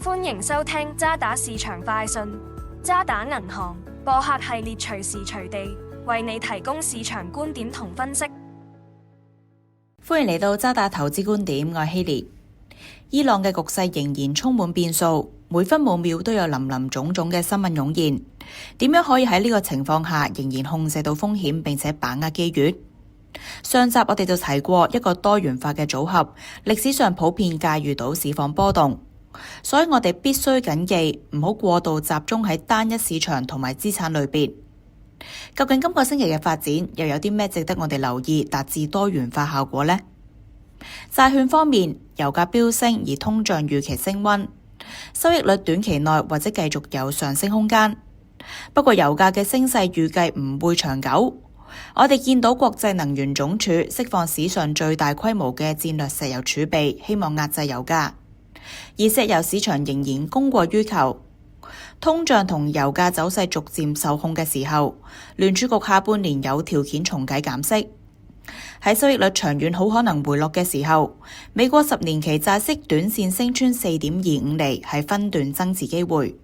歡迎收聽渣打市場快訊。渣打銀行播客系列隨時隨地為你提供市場觀點同分析。歡迎嚟到渣打投資觀點，我係希烈。伊朗嘅局勢仍然充滿變數，每分每秒都有林林總總嘅新聞湧現。點樣可以喺呢個情況下仍然控制到風險，並且把握機遇？上集我哋就提過一個多元化嘅組合，歷史上普遍駕馭到市況波動，所以我哋必須謹記唔好過度集中喺單一市場同埋資產類別。究竟今個星期嘅發展又有啲咩值得我哋留意，達至多元化效果呢？債券方面，油價飆升而通脹預期升溫，收益率短期內或者繼續有上升空間。不過油價嘅升勢預計唔會長久。我哋見到國際能源總署釋放史上最大規模嘅戰略石油儲備，希望壓制油價，而石油市場仍然供過於求。通脹同油價走勢逐漸受控嘅時候，聯儲局下半年有條件重啟減息。喺收益率長遠好可能回落嘅時候，美國10年期債息短線升穿4.25厘係分段增持機會。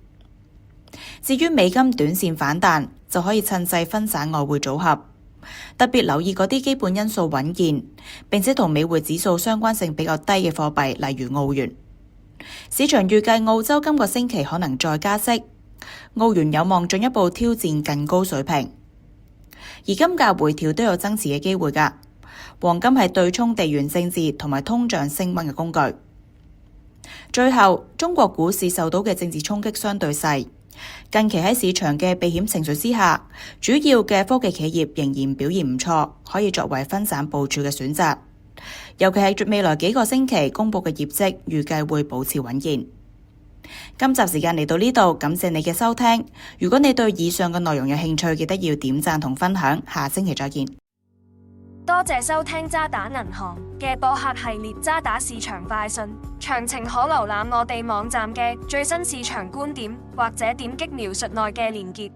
至於美金短線反彈，就可以趁勢分散外匯組合，特別留意嗰啲基本因素穩健，並且同美匯指數相關性比較低嘅貨幣，例如澳元。市場預計澳洲今個星期可能再加息，澳元有望進一步挑戰更高水平。而金價回調都有增持嘅機會㗎。黃金係對沖地緣政治同埋通脹升溫嘅工具。最後，中國股市受到嘅政治衝擊相對細。近期喺市場嘅避險情緒之下，主要嘅科技企業仍然表現唔錯，可以作為分散部署嘅選擇。尤其係未來幾個星期公布嘅業績，預計會保持穩健。今集時間嚟到呢度，感謝你嘅收聽。如果你對以上嘅內容有興趣，記得要點讚同分享。下星期再見。多謝收聽渣打銀行嘅播客系列渣打市場快訊，詳情可瀏覽我哋網站嘅最新市場觀點，或者點擊描述內嘅連結。